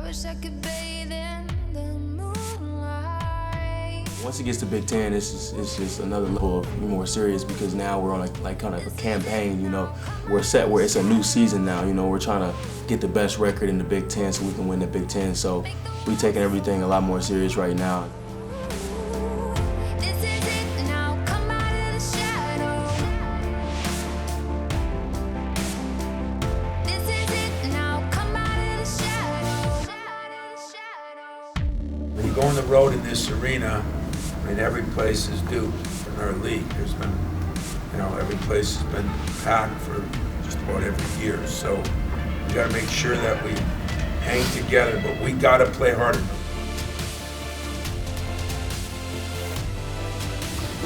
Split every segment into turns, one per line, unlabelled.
wish I could bathe in the moonlight.
Once it gets to Big Ten, it's just another level of more serious because now we're on kind of a campaign, you know. We're set where it's a new season now, you know. We're trying to get the best record in the Big Ten so we can win the Big Ten. So we're taking everything a lot more serious right now.
When you go on the road in this arena, I mean, every place is due in our league. There's been, you know, every place has been packed for just about every year. So we got to make sure that we hang together, but we got to play harder.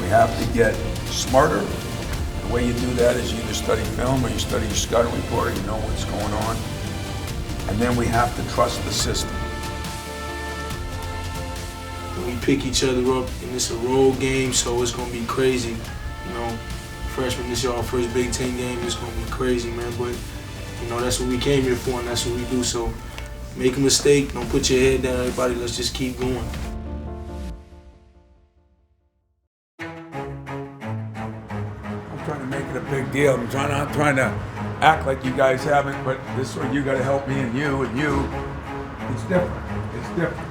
We have to get smarter. The way you do that is you either study film or you study your scouting report, or you know what's going on. And then we have to trust the system.
We pick each other up, and it's a road game, so it's gonna be crazy. You know, freshmen, this is our first Big Ten game. It's gonna be crazy, man. But you know, that's what we came here for, and that's what we do. So, make a mistake, don't put your head down, everybody. Let's just keep going.
I'm trying to make it a big deal. I'm not trying to act like you guys haven't, but this is where you got to help me and you. It's different. It's different.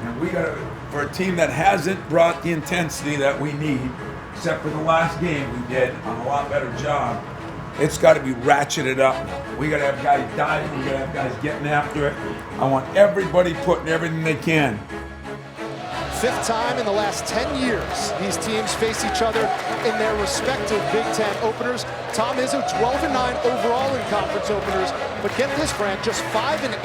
And we got to, for a team that hasn't brought the intensity that we need, except for the last game we did on a lot better job, it's got to be ratcheted up now. We got to have guys diving. We got to have guys getting after it. I want everybody putting everything they can.
Fifth time in the last 10 years, these teams face each other in their respective Big Ten openers. Tom Izzo, 12-9 overall in conference openers, but get this, Fran, just 5-8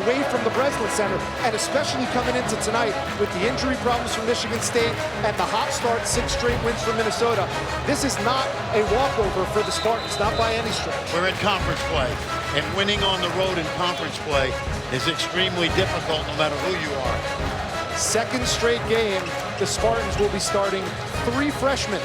away from the Breslin Center, and especially coming into tonight with the injury problems from Michigan State and the hot start, 6 straight wins from Minnesota. This is not a walkover for the Spartans, not by any stretch.
We're in conference play, and winning on the road in conference play is extremely difficult no matter who you are.
Second straight game, the Spartans will be starting 3 freshmen.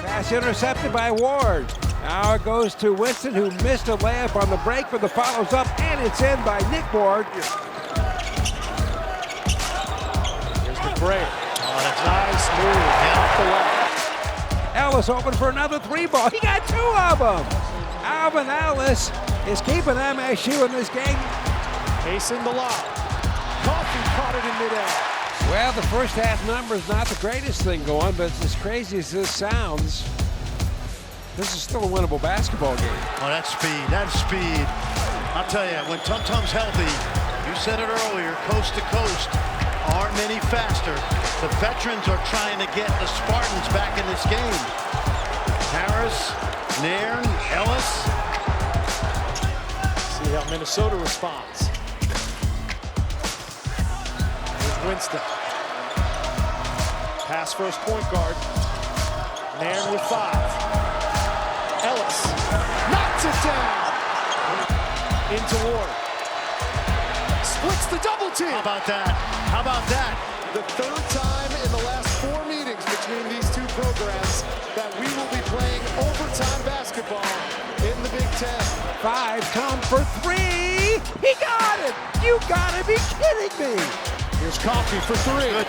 Pass intercepted by Ward. Now it goes to Winston, who missed a layup on the break, but the follows up, and it's in by Nick Ward.
Here's the break. Oh, that's nice move. Off the left.
Ellis open for another 3-ball. He got 2 of them. Alvin Ellis is keeping MSU in this game.
Mason the lob. Coffey caught it in midair.
Well, the first half number is not the greatest thing going, but as crazy as this sounds, this is still a winnable basketball game.
Oh, that's speed. That's speed. I'll tell you, when Tum Tum's healthy, you said it earlier, coast to coast, aren't many faster. The veterans are trying to get the Spartans back in this game. Harris, Nairn, Ellis.
See how Minnesota responds. Here's Winston. Pass first point guard. Nairn with 5. Ellis knocks it down. Into Ward. Splits the double team.
How about that? How about that?
The third time in the last 4 meetings between these two programs that we will be playing overtime basketball in the Big Ten.
5, Tom for 3. He got it. You gotta be kidding me.
Here's Coffey for 3.
Good.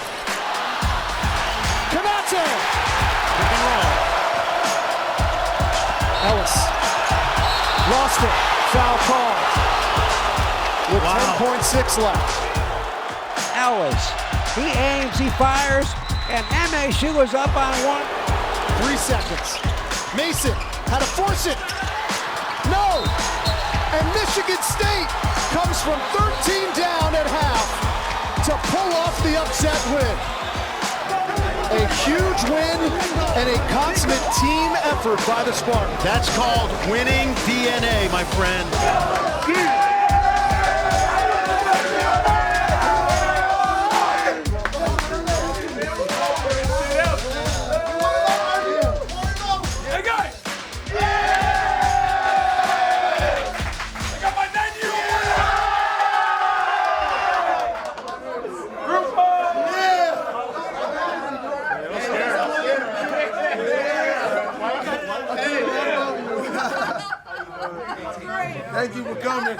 Canate.
Pick and roll.
Ellis lost it. Foul call. With 10.6 left.
Ellis, he aims, he fires, and MSU is up on 1.
3 seconds. Mason had to force it. No! And Michigan State comes from 13 down at half to pull off the upset win. A huge win and a consummate team effort by the Spartans.
That's called winning DNA, my friend.
people coming.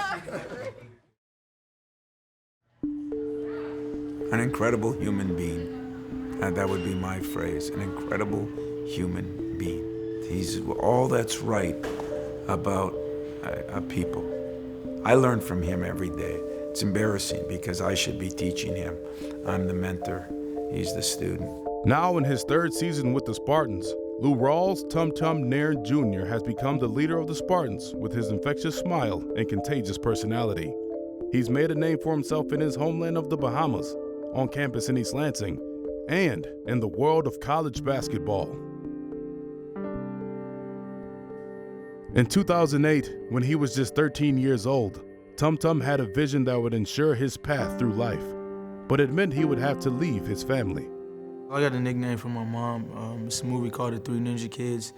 An incredible human being. That would be my phrase, an incredible human being. He's all that's right about people. I learn from him every day. It's embarrassing because I should be teaching him. I'm the mentor, he's the student.
Now in his third season with the Spartans, Lou Rawls Tum Tum Nairn Jr. has become the leader of the Spartans with his infectious smile and contagious personality. He's made a name for himself in his homeland of the Bahamas, on campus in East Lansing, and in the world of college basketball. In 2008, when he was just 13 years old, Tum Tum had a vision that would ensure his path through life, but it meant he would have to leave his family.
I got a nickname from my mom. It's a movie called The Three Ninja Kids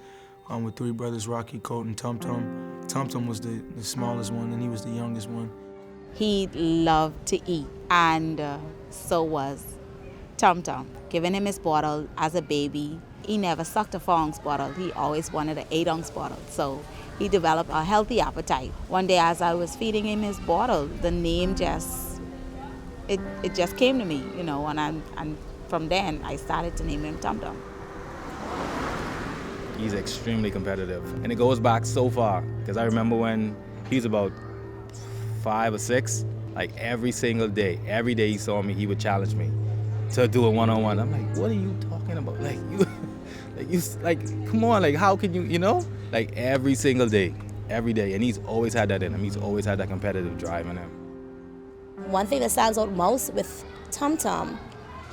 with three brothers, Rocky, Colt, and Tum Tum. Tum Tum was the smallest one, and he was the youngest one.
He loved to eat, and so was Tum Tum. Giving him his bottle as a baby, he never sucked a 4-ounce bottle. He always wanted an 8-ounce bottle. So he developed a healthy appetite. One day as I was feeding him his bottle, the name just came to me, you know, and from then I started to name him Tum Tum.
He's extremely competitive, and it goes back so far, because I remember when he was about 5 or 6, like every single day, every day he saw me, he would challenge me to do a one-on-one. I'm like, what are you talking about? Like, come on, like, how can you, you know? Like, every single day, and he's always had that in him. He's always had that competitive drive in him.
One thing that stands out most with Tum Tum,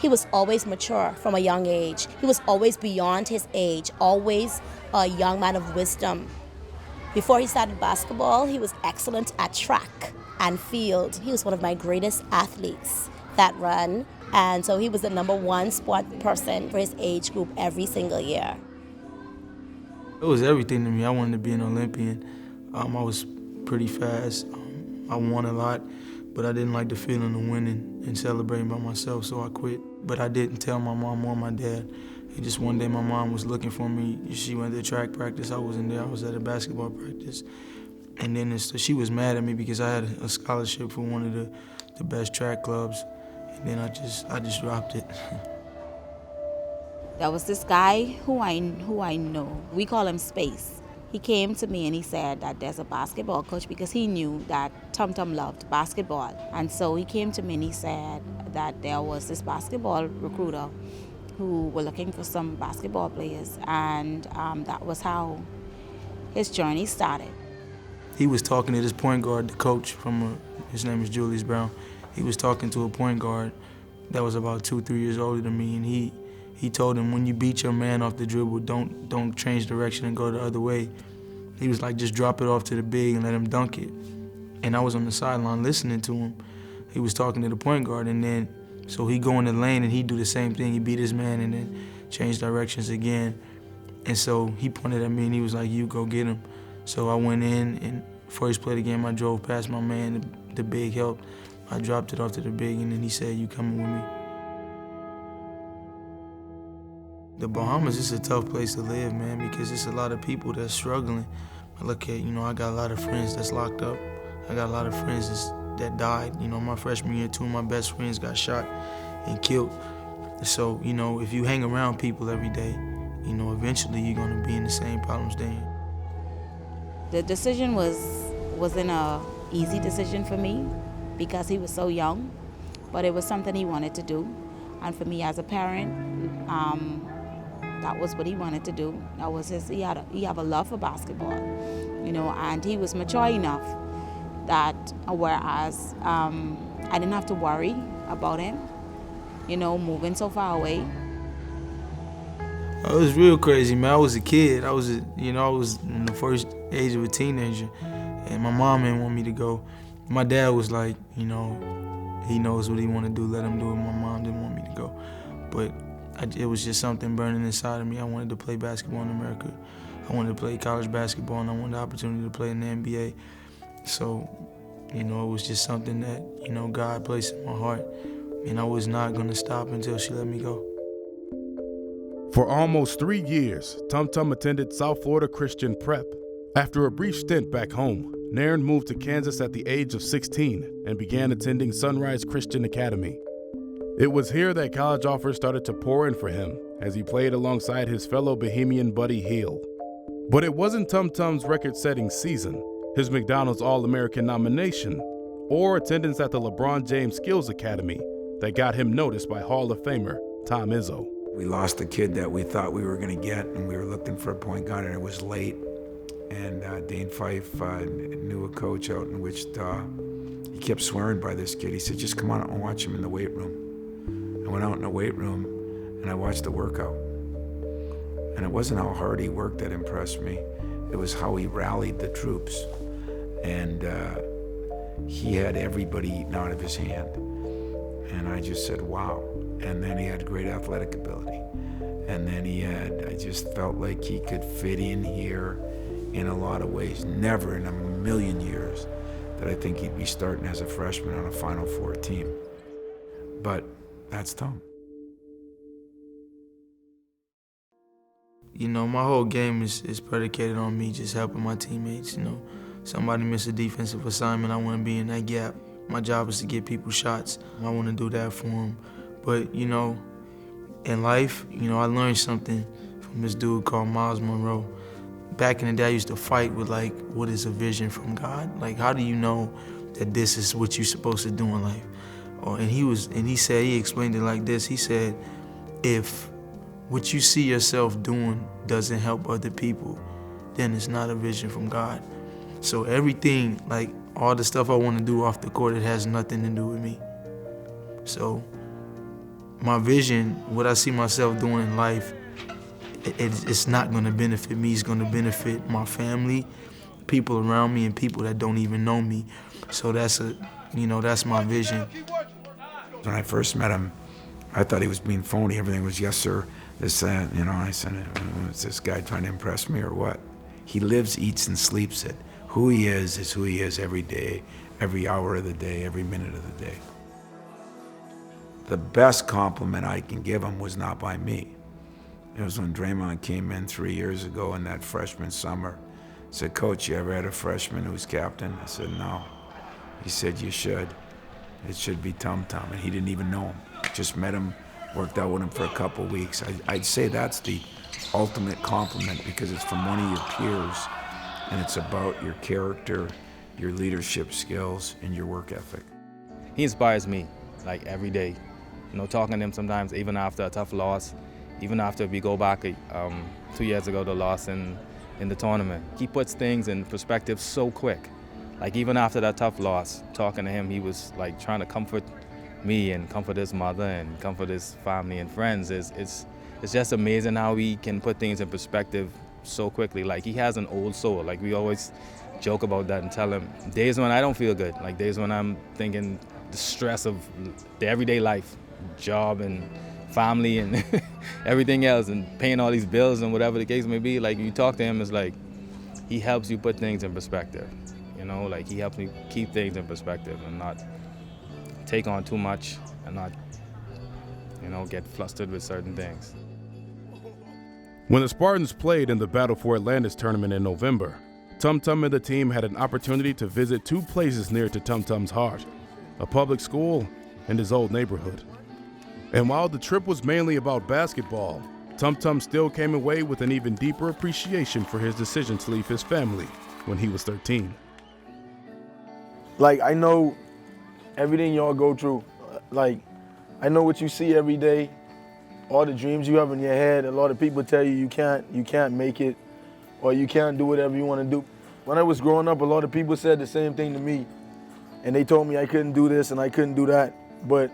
he was always mature from a young age. He was always beyond his age, always a young man of wisdom. Before he started basketball, he was excellent at track and field. He was one of my greatest athletes that run. And so he was the #1 sport person for his age group every single year.
It was everything to me. I wanted to be an Olympian. I was pretty fast. I won a lot, but I didn't like the feeling of winning and celebrating by myself, so I quit. But I didn't tell my mom or my dad. And just one day my mom was looking for me. She went to track practice. I wasn't there. I was at a basketball practice. And then she was mad at me because I had a scholarship for one of the best track clubs. And then I just dropped it.
There was this guy who I know. We call him Space. He came to me and he said that there's a basketball coach because he knew that Tum Tum loved basketball. And so he came to me and he said that there was this basketball recruiter who were looking for some basketball players. And that was how his journey started.
He was talking to this point guard, the coach his name is Julius Brown. He was talking to a point guard that was about 2-3 years older than me, and he told him, when you beat your man off the dribble, don't change direction and go the other way. He was like, just drop it off to the big and let him dunk it. And I was on the sideline listening to him. He was talking to the point guard, and then so he go in the lane and he do the same thing. He beat his man and then change directions again. And so he pointed at me and he was like, you go get him. So I went in, and before he played the game, I drove past my man, the big helped. I dropped it off to the big, and then he said, you coming with me? The Bahamas is a tough place to live, man, because it's a lot of people that's struggling. I look at, I got a lot of friends that's locked up. I got a lot of friends that died. My freshman year, 2 of my best friends got shot and killed. So, if you hang around people every day, eventually you're gonna be in the same problems they're in.
The decision wasn't an easy decision for me because he was so young, but it was something he wanted to do. And for me as a parent, that was what he wanted to do. That was he had a love for basketball, and he was mature enough that whereas I didn't have to worry about him, moving so far away.
It was real crazy, man. I was a kid. I was in the first age of a teenager, and my mom didn't want me to go. My dad was like, he knows what he want to do, let him do it. My mom didn't want me to go. But it was just something burning inside of me. I wanted to play basketball in America. I wanted to play college basketball, and I wanted the opportunity to play in the NBA. So, it was just something that, God placed in my heart. And I was not going to stop until she let me go.
For almost 3 years, Tum Tum attended South Florida Christian Prep. After a brief stint back home, Nairn moved to Kansas at the age of 16 and began attending Sunrise Christian Academy. It was here that college offers started to pour in for him as he played alongside his fellow Bahamian Buddy Hield. But it wasn't Tum Tum's record-setting season, his McDonald's All-American nomination, or attendance at the LeBron James Skills Academy that got him noticed by Hall of Famer Tom Izzo.
We lost a kid that we thought we were going to get, and we were looking for a point guard, and it was late. And Dane Fife knew a coach out in Wichita. He kept swearing by this kid. He said, just come on out and watch him in the weight room. I went out in the weight room, and I watched the workout. And it wasn't how hard he worked that impressed me. It was how he rallied the troops. And he had everybody eating out of his hand. And I just said, wow. And then he had great athletic ability. And then I just felt like he could fit in here in a lot of ways. Never in a million years that I think he'd be starting as a freshman on a Final Four team. But that's Tom.
You know, my whole game is predicated on me just helping my teammates. You know, somebody miss a defensive assignment, I want to be in that gap. My job is to get people shots. I want to do that for them. But, you know, in life, you know, I learned something from this dude called Miles Monroe. Back in the day, I used to fight with, like, what is a vision from God? Like, how do you know that this is what you're supposed to do in life? And he explained it like this. He said, if what you see yourself doing doesn't help other people, then it's not a vision from God. So everything, like all the stuff I want to do off the court, it has nothing to do with me. So my vision, what I see myself doing in life, it's not going to benefit me. It's going to benefit my family, people around me, and people that don't even know me. So that's my vision.
When I first met him, I thought he was being phony. Everything was yes, sir, this, that. You know, I said, is this guy trying to impress me or what? He lives, eats, and sleeps it. Who he is who he is every day, every hour of the day, every minute of the day. The best compliment I can give him was not by me. It was when Draymond came in 3 years ago in that freshman summer. Said, Coach, you ever had a freshman who was captain? I said, no. He said, you should. It should be Tum Tum. And he didn't even know him. Just met him, worked out with him for a couple of weeks. I'd say that's the ultimate compliment because it's from one of your peers and it's about your character, your leadership skills, and your work ethic.
He inspires me, like, every day. You know, talking to him sometimes, even after a tough loss, even after we go back 2 years ago, the loss in the tournament. He puts things in perspective so quick. Like, even after that tough loss, talking to him, he was like trying to comfort me and comfort his mother and comfort his family and friends. It's just amazing how he can put things in perspective so quickly. Like, he has an old soul. Like, we always joke about that and tell him days when I don't feel good, like days when I'm thinking the stress of the everyday life, job and family and everything else and paying all these bills and whatever the case may be. Like, you talk to him, it's like he helps you put things in perspective. You know, like, he helps me keep things in perspective and not take on too much and not, you know, get flustered with certain things.
When the Spartans played in the Battle for Atlantis tournament in November, Tum Tum and the team had an opportunity to visit two places near to Tum Tum's heart, a public school and his old neighborhood. And while the trip was mainly about basketball, Tum Tum still came away with an even deeper appreciation for his decision to leave his family when he was 13.
Like, I know everything y'all go through. Like, I know what you see every day, all the dreams you have in your head. A lot of people tell you can't make it, or you can't do whatever you want to do. When I was growing up, a lot of people said the same thing to me, and they told me I couldn't do this and I couldn't do that. But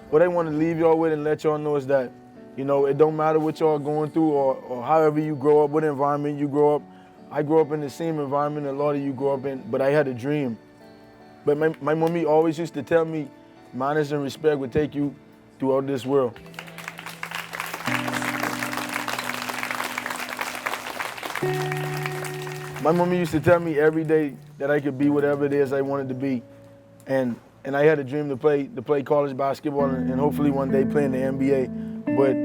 what I want to leave y'all with and let y'all know is that, you know, it don't matter what y'all going through or however you grow up, what environment you grow up. I grew up in the same environment a lot of you grew up in, but I had a dream. But my mommy always used to tell me, manners and respect will take you throughout this world. My mommy used to tell me every day that I could be whatever it is I wanted to be. And I had a dream to play college basketball and hopefully one day play in the NBA. But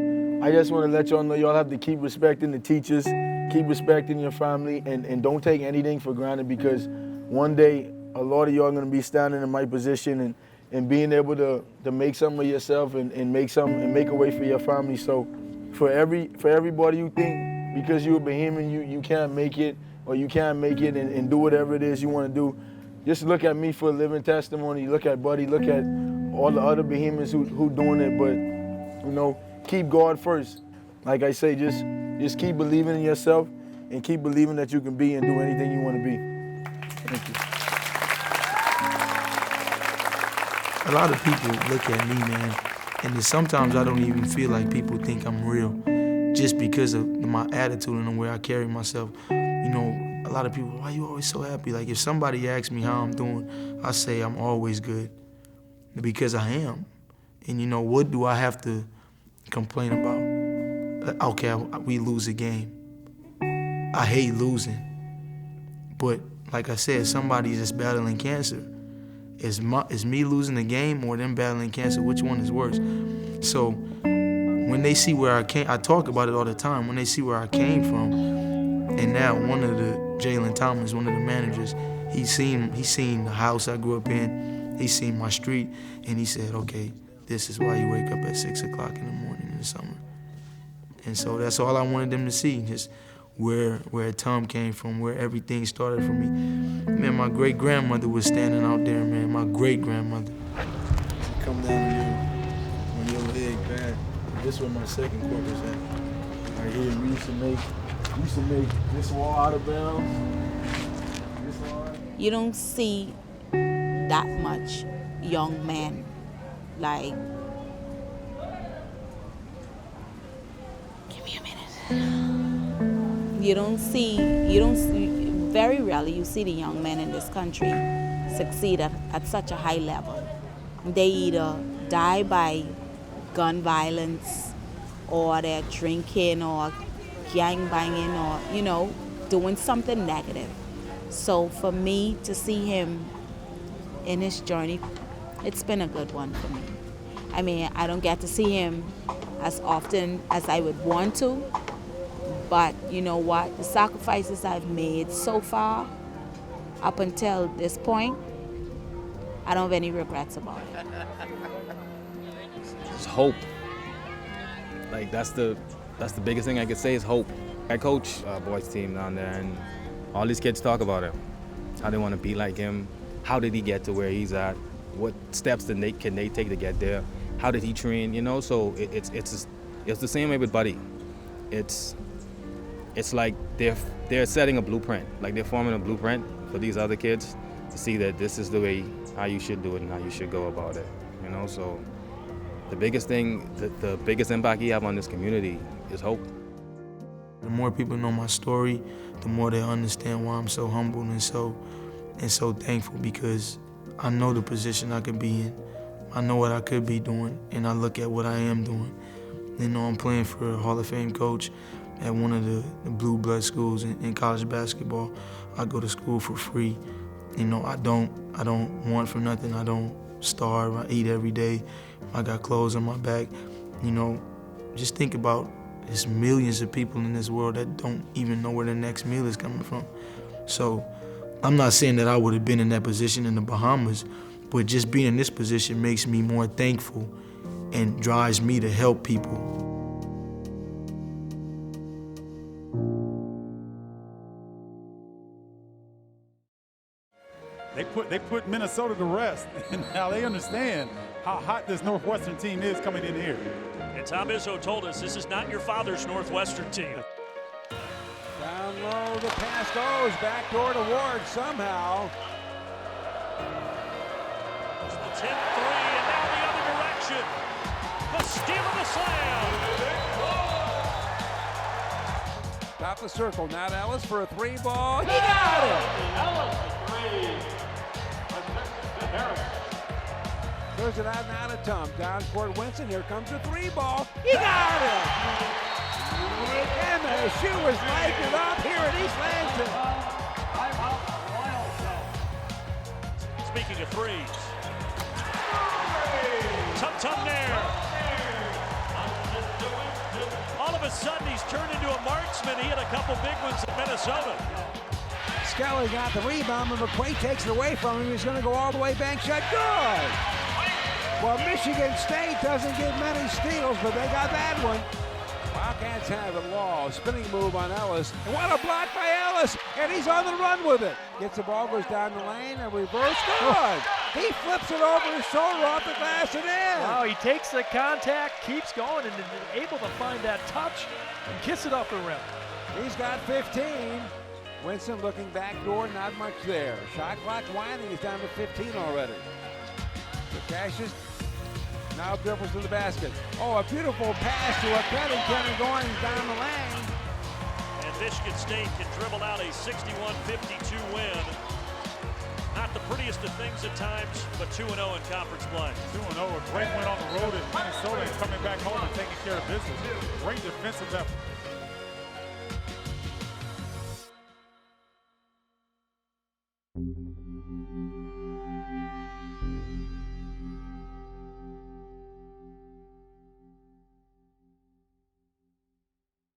I just want to let y'all know y'all have to keep respecting the teachers, keep respecting your family, and don't take anything for granted because one day a lot of y'all are going to be standing in my position and being able to make something of yourself and make a way for your family. So for everybody who think because you're a Bahamian you can't make it, or you can't make it and do whatever it is you want to do, just look at me for a living testimony. Look at Buddy, look at all the other Bahamians who doing it, but you know, keep God first. Like I say, just keep believing in yourself and keep believing that you can be and do anything you want to be. Thank you.
A lot of people look at me, man, and sometimes I don't even feel like people think I'm real just because of my attitude and the way I carry myself. You know, a lot of people, why are you always so happy? Like, if somebody asks me how I'm doing, I say I'm always good because I am. And, you know, what do I have to complain about? Okay, we lose a game. I hate losing. But, like I said, somebody that's battling cancer. Is me losing the game or them battling cancer? Which one is worse? So when they see where I came, I talk about it all the time. When they see where I came from, and now one of the Jalen Thomas, one of the managers, he seen the house I grew up in, he seen my street, and he said, okay, this is why you wake up at 6 o'clock in the morning in the summer. And so that's all I wanted them to see, just where Tum came from, where everything started for me. Man, my great-grandmother was standing out there, man, my great-grandmother. Come down on your leg, man. This is where my second court was at. Right here, we used to make this wall out of bounds. This wall.
You don't see that much young men, like, give me a minute. Very rarely you see the young men in this country succeed at such a high level. They either die by gun violence, or they're drinking, or gang banging, or, you know, doing something negative. So for me to see him in his journey, it's been a good one for me. I mean, I don't get to see him as often as I would want to, but you know what? The sacrifices I've made so far, up until this point, I don't have any regrets about it.
It's hope. Like, that's the biggest thing I could say is hope. I coach a boys team down there, and all these kids talk about him, how they want to be like him, how did he get to where he's at, what steps can they take to get there, how did he train, you know? So it's the same way with Buddy. It's like they're setting a blueprint, like they're forming a blueprint for these other kids to see that this is the way how you should do it and how you should go about it, you know? So the biggest thing, the biggest impact he have on this community is hope.
The more people know my story, the more they understand why I'm so humble and so thankful, because I know the position I could be in. I know what I could be doing, and I look at what I am doing. You know, I'm playing for a Hall of Fame coach at one of the blue blood schools in college basketball. I go to school for free. You know, I don't want for nothing. I don't starve. I eat every day. I got clothes on my back. You know, just think about there's millions of people in this world that don't even know where their next meal is coming from. So I'm not saying that I would have been in that position in the Bahamas, but just being in this position makes me more thankful and drives me to help people.
They put Minnesota to rest, and now they understand how hot this Northwestern team is coming in here.
And Tom Izzo told us this is not your father's Northwestern team.
Down low, the pass goes backdoor to Ward somehow.
It's the tip three, and now the other direction. The steal of the slam.
Top the circle, now Ellis for a three ball. He got it!
Ellis for three.
Throws it out and out of Tum. Down court Winston. Here comes the three ball. He got it! And the shoe was lighting up here at East Lansing.
Speaking of threes. Tum Tum there. All of a sudden, he's turned into a marksman. He had a couple big ones in Minnesota.
Skelly got the rebound, and McQuaid takes it away from him. He's going to go all the way, bank shot, good! Well, Michigan State doesn't get many steals, but they got that one. Wildcats have it. Law, spinning move on Ellis. And what a block by Ellis! And he's on the run with it. Gets the ball, goes down the lane, and reverse, good! He flips it over his shoulder off the glass and in.
Wow, he takes the contact, keeps going, and is able to find that touch and kiss it off the rim.
He's got 15. Winston looking back door, not much there. Shot clock winding, he's down to 15 already. The Cassius now dribbles to the basket. Oh, a beautiful pass to a Covington going down the lane.
And Michigan State can dribble out a 61-52 win. Not the prettiest of things at times, but 2-0 in conference play.
2-0, a great win on the road in Minnesota and coming back home and taking care of business. Great defensive effort.